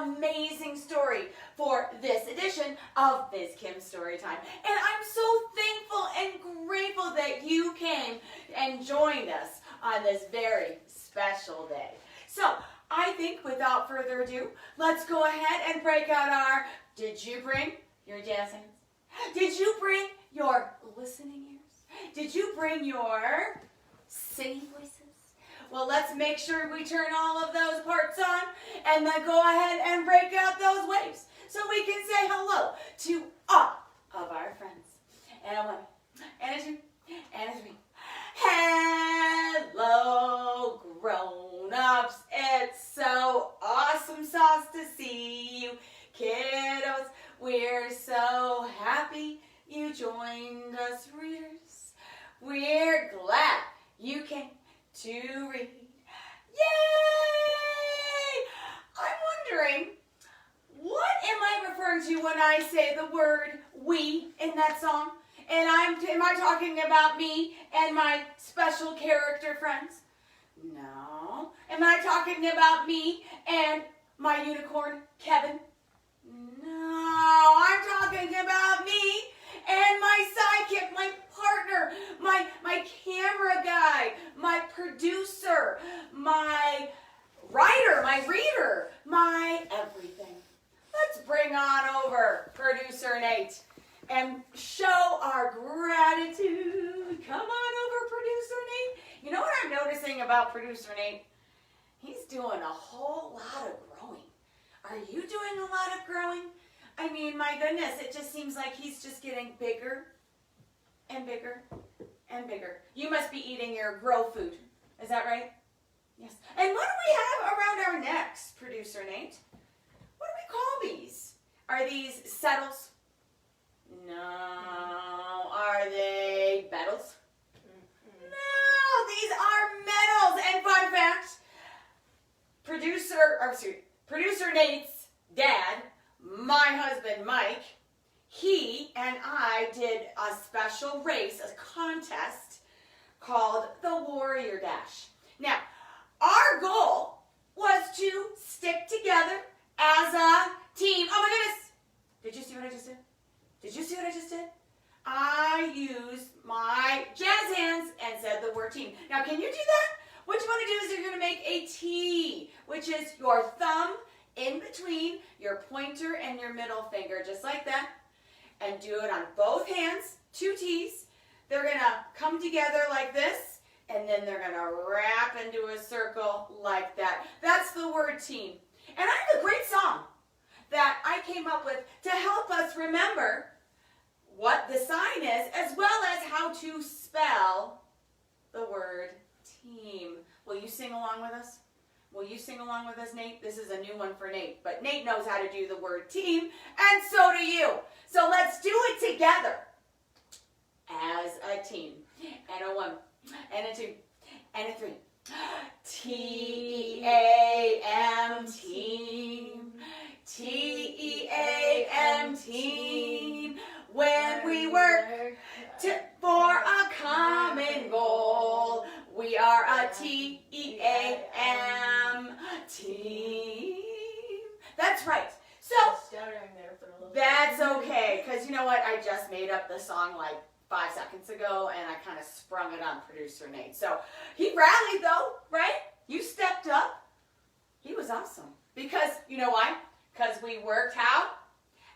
amazing story for this edition of Ms. Kim's Story Time. And I'm so thankful and grateful that you came and joined us on this very special day. So, I think without further ado, let's go ahead and break out our, did you bring your jazz hands? Did you bring your listening ears? Did you bring your singing voices? Well, let's make sure we turn all of those parts on and then go ahead and break out those waves so we can say hello to all of our friends. And a one, and a two, and a three. Hello, grown-ups. It's so awesome sauce to see you, kiddos. We're so happy you joined us, readers. We're glad you came to read. Yay! I'm wondering, what am I referring to when I say the word we in that song? And am I talking about me and my special character friends? No. Am I talking about me and my unicorn, Kevin? No. I'm talking about me and my sidekick, my partner, my camera guy, my producer, my writer, my reader, my everything. Let's bring on over producer Nate and show our gratitude. Come on over, producer Nate. You know what I'm noticing about producer Nate? He's doing a whole lot of growing. Are you doing a lot of growing? I mean, my goodness, it just seems like he's just getting bigger and bigger and bigger. You must be eating your grow food. Is that right? Yes. And what do we have around our necks, producer Nate? What do we call these? Are these settles? No. Are they betals? No, these are medals. And fun fact, producer Nate's dad, my husband Mike, he and I did a special race, a contest called the Warrior Dash. Now, our goal was to stick together as a team. Oh my goodness! Did you see what I just did? Did you see what I just did? I used my jazz hands and said the word team. Now, can you do that? What you want to do is you're going to make a T, which is your thumb in between your pointer and your middle finger, just like that. And do it on both hands, 2 T's. They're going to come together like this, and then they're going to wrap into a circle like that. That's the word team. And I have a great song that I came up with to help us remember what the sign is, as well as how to spell the word team. Will you sing along with us? Will you sing along with us, Nate? This is a new one for Nate, but Nate knows how to do the word team, and so do you. So let's do it together as a team. And a 1, and a 2, and a 3. T-E-A-M, team. T-E-A-M, team. When we work for a common goal, we are a T-E-A-M team. That's right. So, that's okay, because you know what? I just made up the song like 5 seconds ago, and I kind of sprung it on producer Nate. So, he rallied though, right? You stepped up. He was awesome. Because, you know why? Because we worked how?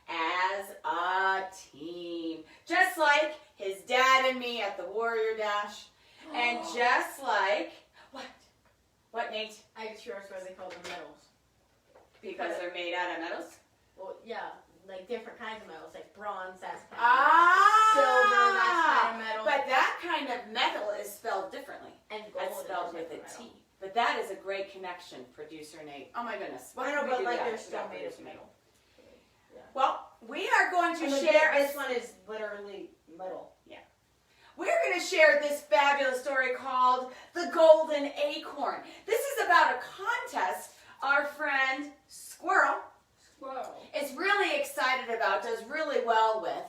As a team. Just like his dad and me at the Warrior Dash. And just like, what? What, Nate? I just realized why they call them metals. Because they're made out of metals? Well, yeah, like different kinds of metals, like bronze, that's kind Ah! silver, that's kind of metal. But that kind of metal is spelled differently. And gold That's spelled with a T. But that is a great connection, producer Nate. Oh my goodness. I know, but like they're still made of metal. Yeah. Well, we are going to and share. This one is literally metal. Yeah. We're going to share this fabulous story called The Golden Acorn. This is about a contest our friend Squirrel is really excited about, does really well with.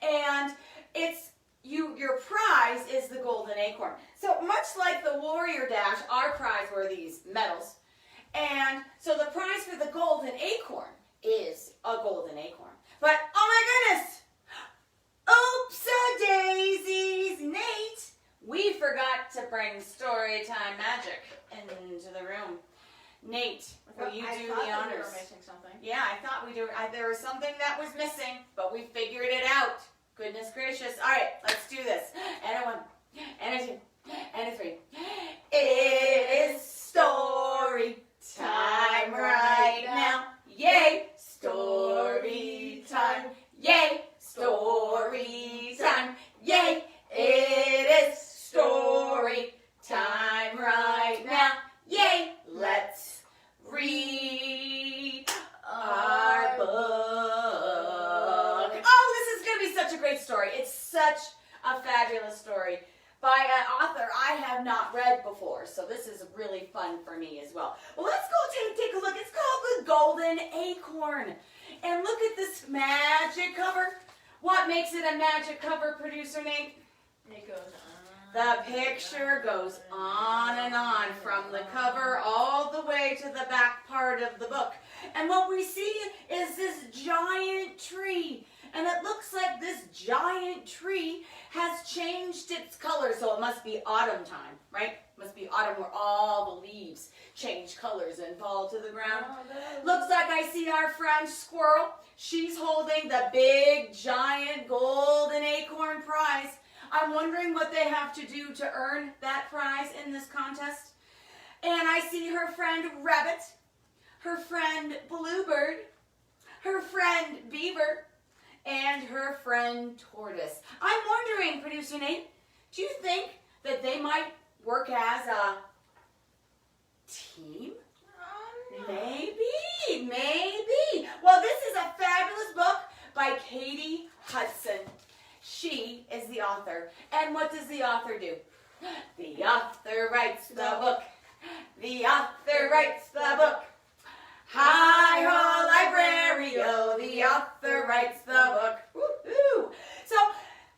And it's your prize is the Golden Acorn. So much like the Warrior Dash, our prize were these medals. And so the prize for the Golden Acorn is a Golden Acorn. But, oh my goodness! Oops-a-daisies, Nate! We forgot to bring Storytime Magic into the room. Nate, will you do the honors? I thought we were missing something. Yeah, I thought we do. There was something that was missing, but we figured it out. Goodness gracious. All right, let's do this. And a 1, and a 2, and a 3. It is story time right now. Yay! Story time. Yay! Story time. Yay! It is story time right now. Yay! Let's read our book. Oh, this is going to be such a great story. It's such a fabulous story by an author I have not read before, so this is really fun for me as well. Well, let's go take a look. It's called The Golden Acorn. And look at this magic cover. What makes it a magic cover, Producer Nate? It goes on. The picture goes on and on from the cover all the way to the back part of the book. And what we see is this giant tree. And it looks like this giant tree has changed its color. So it must be autumn time, right? It must be autumn where all the leaves change colors and fall to the ground. Looks like I see our friend Squirrel. She's holding the big, giant Golden Acorn prize. I'm wondering what they have to do to earn that prize in this contest. And I see her friend Rabbit, her friend Bluebird, her friend Beaver, and her friend Tortoise. I'm wondering, Producer Nate, do you think that they might work as a team? Maybe. Well, this is a fabulous book by Katy Hudson. She is the author. And what does the author do? The author writes the book. The author writes the book. Hi-ho, librario, the author writes the book. Woo-hoo. So,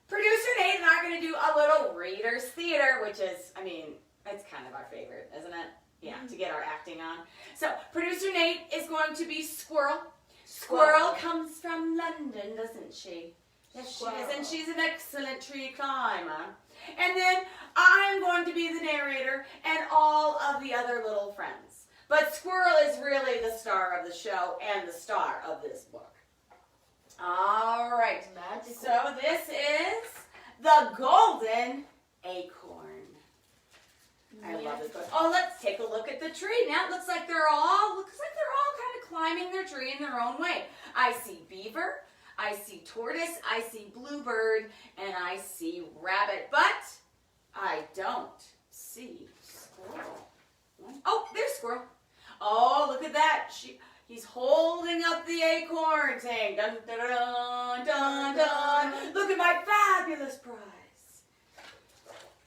Producer Nate and I are going to do a little Reader's Theater, which is, it's kind of our favorite, isn't it? Yeah, to get our acting on. So, Producer Nate is going to be Squirrel. Squirrel comes from London, doesn't she? Yes, she is, and she's an excellent tree climber. And then I'm going to be the narrator and all of the other little friends. But Squirrel is really the star of the show and the star of this book. All right, so this is The Golden Acorn. I love this book. Oh, let's take a look at the tree. Now it looks like they're all kind of climbing their tree in their own way. I see Beaver, I see Tortoise, I see Bluebird, and I see Rabbit, but I don't see Squirrel. Oh, there's Squirrel. Oh, look at that. He's holding up the acorn saying, dun, dun, dun, dun, dun. Look at my fabulous prize.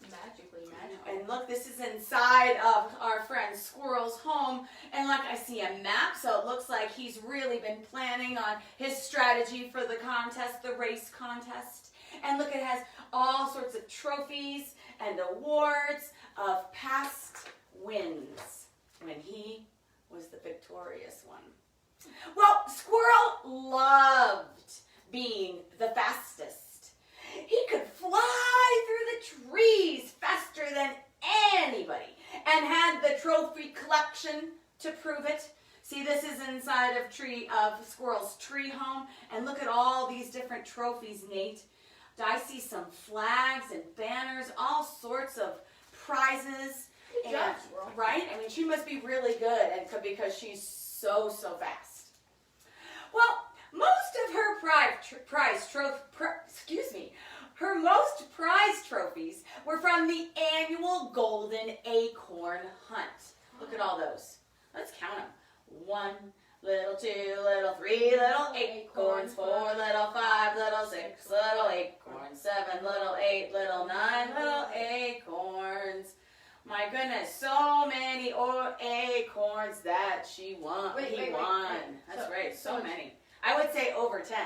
Magically. And look, this is inside of our friend Squirrel's home. And like I see a map, so it looks like he's really been planning on his strategy for the contest, the race contest. And look, it has all sorts of trophies and awards of past wins when he was the victorious one. Well, Squirrel loved being the fastest. He could fly through the trees faster than anybody and had the trophy collection to prove it. See, this is inside of Squirrel's tree home, and look at all these different trophies, Nate. I see some flags and banners, all sorts of prizes. Good job, Squirrel. Right? She must be really good because she's so fast. Well, most of her her most prized trophies were from the annual Golden Acorn Hunt. Look at all those. Let's count them. 1 little, 2 little, 3 little acorns, 4 little, 5 little, 6 little acorns, 7 little, 8 little, 9 little acorns. My goodness, so many acorns that he won. That's right, so many. I would say over 10.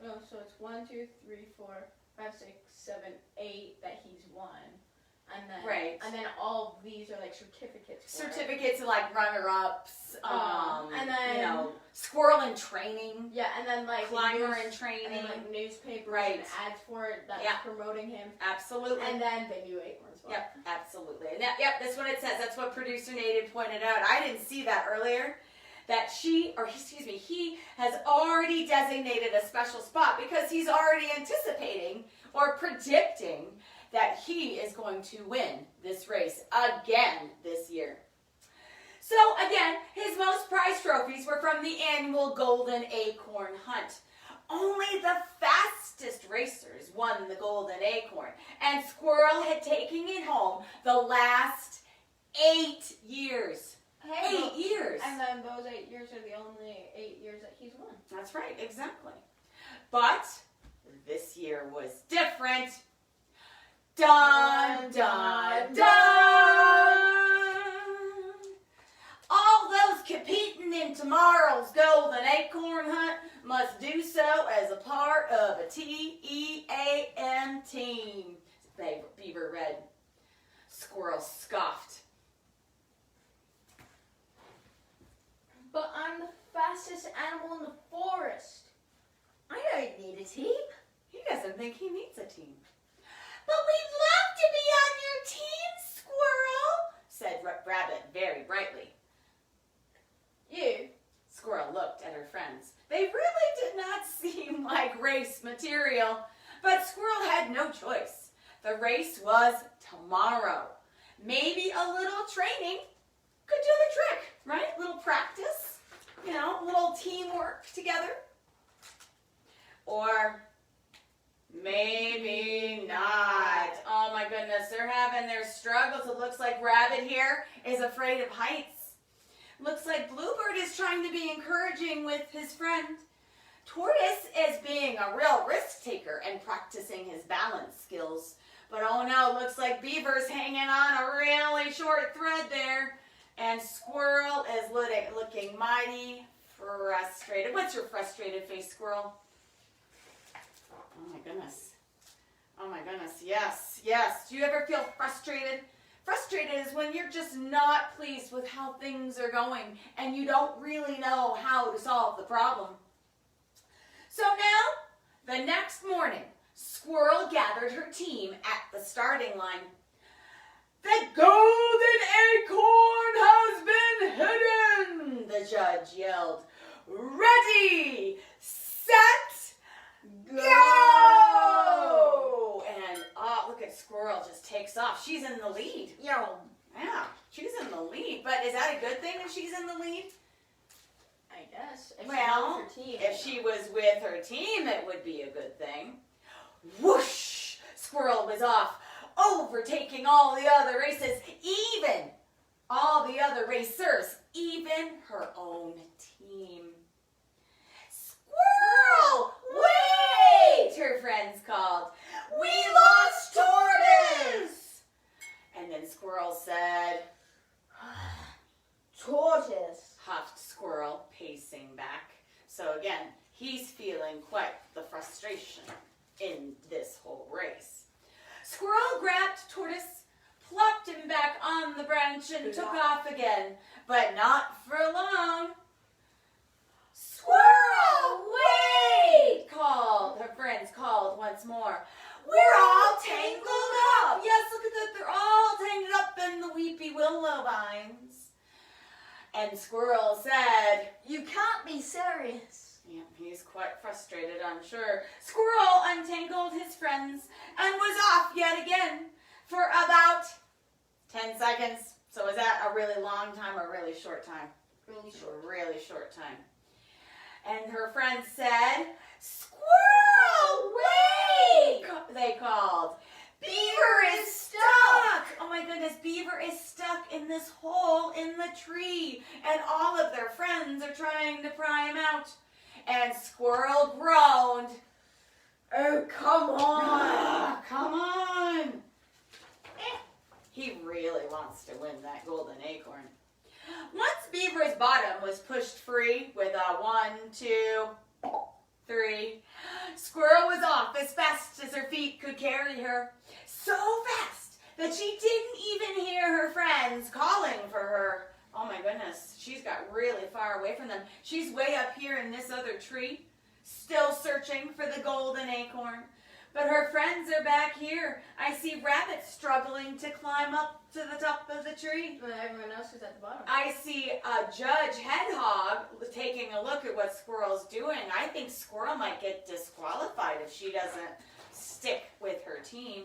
No, so it's 1, 2, 3, 4, 5, 6, 7, 8 that he's won. And then Right. And then all of these are like certificates. Certificates and like runner-ups. And then you know, squirrel in training. Yeah, and then like Climber in training. and then like newspapers Right. and ads for it that's Yeah. promoting him. Absolutely. And then the new acorn spot. Yep, absolutely. And that's what it says. That's what producer Native pointed out. I didn't see that earlier. That he has already designated a special spot because he's already anticipating or predicting that he is going to win this race again this year. So again, his most prized trophies were from the annual Golden Acorn Hunt. Only the fastest racers won the Golden Acorn, and Squirrel had taken it home the last 8 years. Hey, 8 years. And then those 8 years are the only 8 years that he's won. That's right, exactly. But this year was different. Dun, dun, dun! All those competing in tomorrow's Golden Acorn Hunt must do so as a part of a TEAM team. Beaver read. Squirrel scoffed. But I'm the fastest animal in the forest. I don't need a team. He doesn't think he needs a team. But we'd love to be on your team, Squirrel, said Rabbit very brightly. You? Squirrel looked at her friends. They really did not seem like race material, but Squirrel had no choice. The race was tomorrow. Maybe a little training could do the trick, right? A little practice, you know, a little teamwork together. Or maybe not. Oh my goodness, they're having their struggles. It looks like Rabbit here is afraid of heights. Looks like Bluebird is trying to be encouraging with his friend. Tortoise is being a real risk taker and practicing his balance skills. But oh no, it looks like Beaver's hanging on a really short thread there. And Squirrel is looking mighty frustrated. What's your frustrated face, Squirrel? Oh my goodness. Oh my goodness. Yes, yes. Do you ever feel frustrated? Frustrated is when you're just not pleased with how things are going and you don't really know how to solve the problem. So now, the next morning, Squirrel gathered her team at the starting line. The Golden Acorn has been hidden, the judge yelled. Ready, set, go! And look at Squirrel just takes off. She's in the lead. Yeah, she's in the lead. But is that a good thing if she's in the lead? I guess. Well, if she was with her team, it would be a good thing. Whoosh! Squirrel was off, overtaking all the other racers, even all the other racers, even her own team. Squirrel! Wait! Her friends called. We lost Tortoise! And then Squirrel said, Tortoise, huffed Squirrel, pacing back. So again, he's feeling quite the frustration in this whole race. Squirrel grabbed Tortoise, plopped him back on the branch, and took off again, but not for long. Squirrel, wait! Her friends called once more. We're all tangled up. Yes, look at that. They're all tangled up in the weepy willow vines. And Squirrel said, You can't be serious. Yeah, he's quite frustrated, I'm sure. Squirrel untangled his friends and was off yet again for about 10 seconds. So is that a really long time or a really short time? Really short. A really short time. And her friends said, Squirrel, wait! They called. Beaver is stuck! Oh my goodness, Beaver is stuck in this hole in the tree. And all of their friends are trying to pry him out. And Squirrel groaned. Oh, come on! Come on! He really wants to win that Golden Acorn. Once Beaver's bottom was pushed free with a 1, 2, 3, Squirrel was off as fast as her feet could carry her. So fast that she didn't can hear her friends calling for her. Oh my goodness, she's got really far away from them. She's way up here in this other tree, still searching for the golden acorn. But her friends are back here. I see rabbits struggling to climb up to the top of the tree. But everyone else is at the bottom. I see a Judge Hedgehog taking a look at what Squirrel's doing. I think Squirrel might get disqualified if she doesn't stick with her team.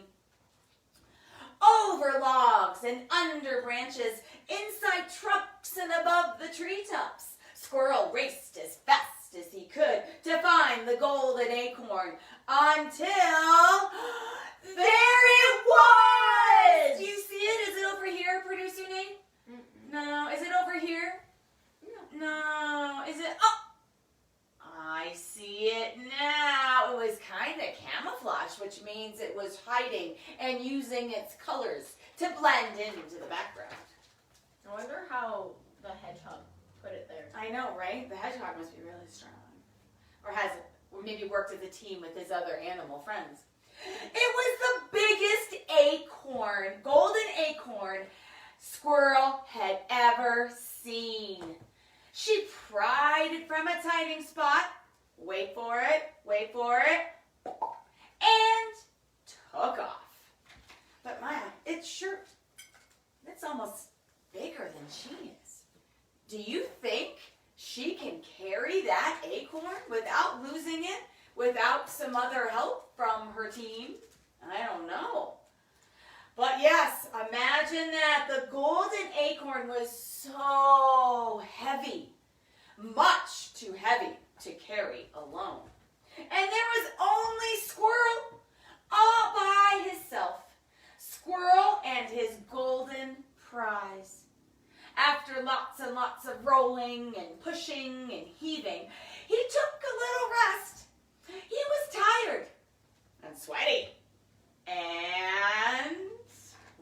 Over logs and under branches, inside trucks and above the treetops, Squirrel raced as fast as he could to find the golden acorn until there it was! Do you see it? Is it over here, Producer Nate? No. Is it over here? No. Is it? Oh! I see it now. It was kind of camouflage, which means it was hiding and using its colors to blend into the background. I wonder how the hedgehog put it there. I know, right? The hedgehog must be really strong. Or maybe worked as a team with his other animal friends. It was the biggest acorn, golden acorn, Squirrel had ever seen. She pried it from its hiding spot, wait for it, and took off. But Maya, it's almost bigger than she is. Do you think she can carry that acorn without losing it, without some other help from her team? I don't know. But yes, imagine that. The golden acorn was so heavy, much too heavy to carry alone. And there was only Squirrel all by himself. Squirrel and his golden prize. After lots and lots of rolling and pushing and heaving, he took a little rest. He was tired and sweaty and,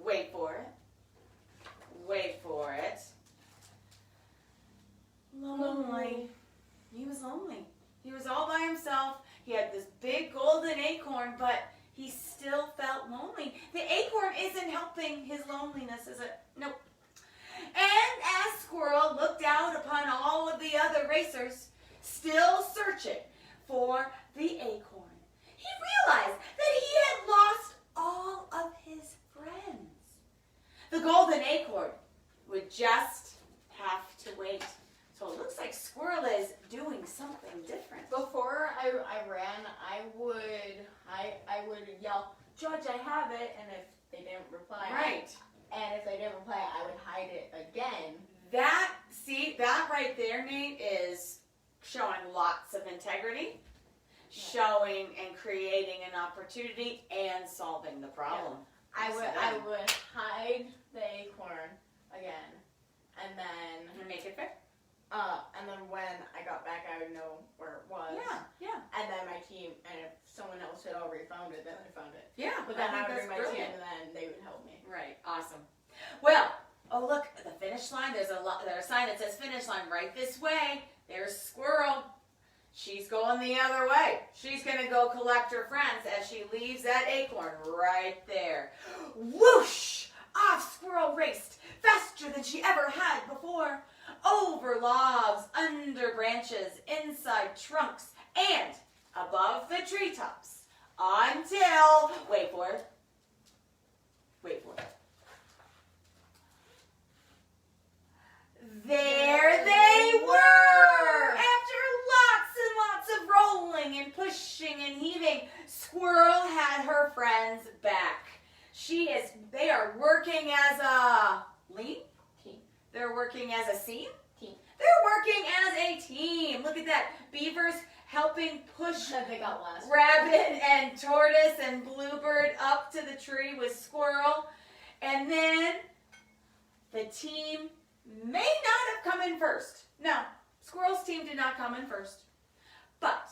wait for it, lonely. He was lonely. He was all by himself. He had this big golden acorn, but he still felt lonely. The acorn isn't helping his loneliness, is it? Nope. And as Squirrel looked out upon all of the other racers, still searching for the acorn, he realized that he had lost all of his friends. The golden acorn would just have to wait. So it looks like Squirrel is doing something different. Before I ran, I would yell, "Judge, I have it," and if they didn't reply, Right. And if they didn't reply, I would hide it again. That right there, Nate, is showing lots of integrity, showing and creating an opportunity, and solving the problem. Yeah. I would hide the acorn again, and then make it fair. And then when I got back, I would know where it was. Yeah. And then my team, and if someone else had already found it, then I found it. Yeah. But then I would bring my brilliant. team, and then they would help me. Right. Awesome. Well, oh look, the finish line. There's a sign that says finish line right this way. There's Squirrel. She's going the other way. She's gonna go collect her friends as she leaves that acorn right there. Whoosh! Off Squirrel raced, faster than she ever had before. Over logs, under branches, inside trunks, and above the treetops. Until, wait for it. There they were! After lots and lots of rolling and pushing and heaving, Squirrel had her friends back. They are working as a team. They're working as a team. They're working as a team. Look at that. Beavers helping push They got last. Rabbit and Tortoise and Bluebird up to the tree with Squirrel. And then the team may not have come in first. No, Squirrel's team did not come in first. But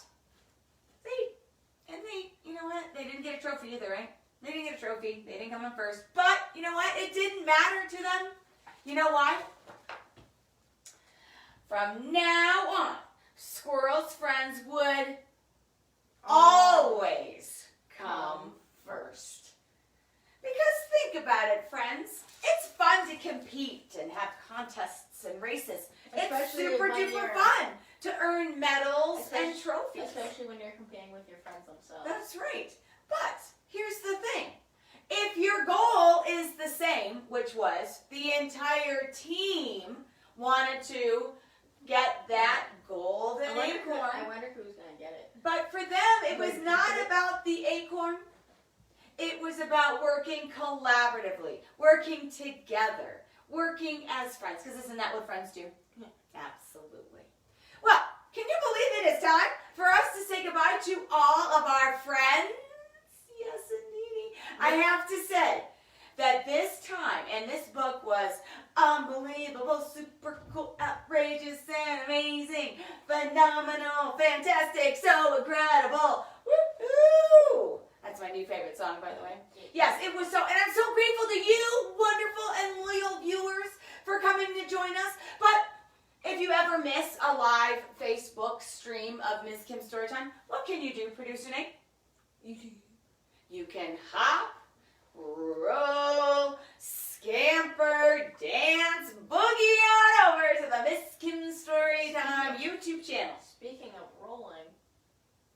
you know what? They didn't get a trophy either, right? They didn't get a trophy. They didn't come in first. But you know what? It didn't matter to them. You know why? From now on, Squirrel's friends would always come first. Because think about it, friends. It's fun to compete and have contests and races. It's Especially super when duper you're- fun to earn medals and Especially- trophies. Especially when you're competing with your friends themselves. That's right. But here's the thing. If your goal is the same, which was the entire team wanted to get that golden I acorn. wonder who's going to get it. But for them, it was not about the acorn. It was about working collaboratively, working together, working as friends. Because isn't that what friends do? Yeah. Absolutely. Well, can you believe it is time for us to say goodbye to all of our friends? Yes, indeedy. I have to say that this time, and this book was unbelievable, super cool, outrageous, and amazing, phenomenal, fantastic, so incredible. Woo-hoo! That's my new favorite song, by the way. Yes, it was so, and I'm so grateful to you, wonderful and loyal viewers, for coming to join us. But if you ever miss a live Facebook stream of Miss Kim's Storytime, what can you do, Producer Nate? You can hop, roll, scamper, dance, boogie on over to the Miss Kim's Storytime YouTube channel. Speaking of rolling.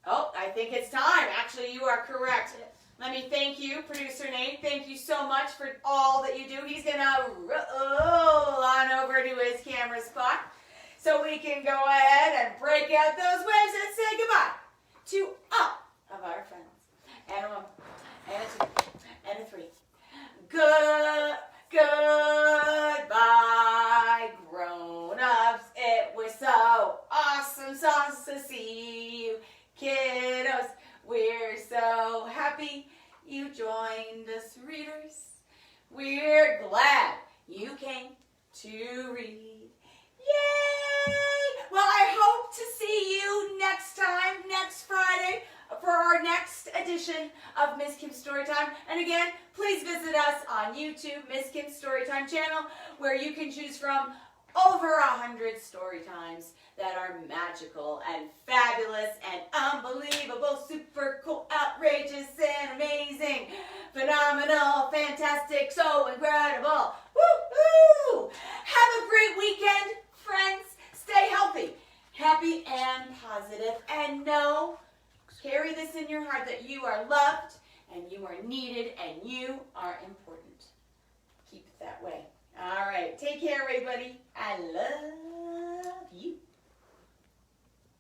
Oh, I think it's time. Actually, you are correct. Yes. Let me thank you, Producer Nate. Thank you so much for all that you do. He's going to roll on over to his camera spot so we can go ahead and break out those waves and say goodbye to all of our friends. And a one, and a two, and a three. Goodbye, grown-ups. It was so awesome to see you, kiddos. We're so happy you joined us, readers. We're glad you came to read. Yay! Well, I hope to see you next time, next Friday, for our next edition of Miss Kim's Storytime. And again, please visit us on YouTube, Miss Kim's Storytime channel, where you can choose from over 100 story times that are magical and fabulous and unbelievable, super cool, outrageous and amazing, phenomenal, fantastic, so incredible. Woo-hoo! Have a great weekend, friends. Stay healthy, happy and positive, and carry this in your heart that you are loved and you are needed and you are important. Keep it that way. All right. Take care, everybody. I love you.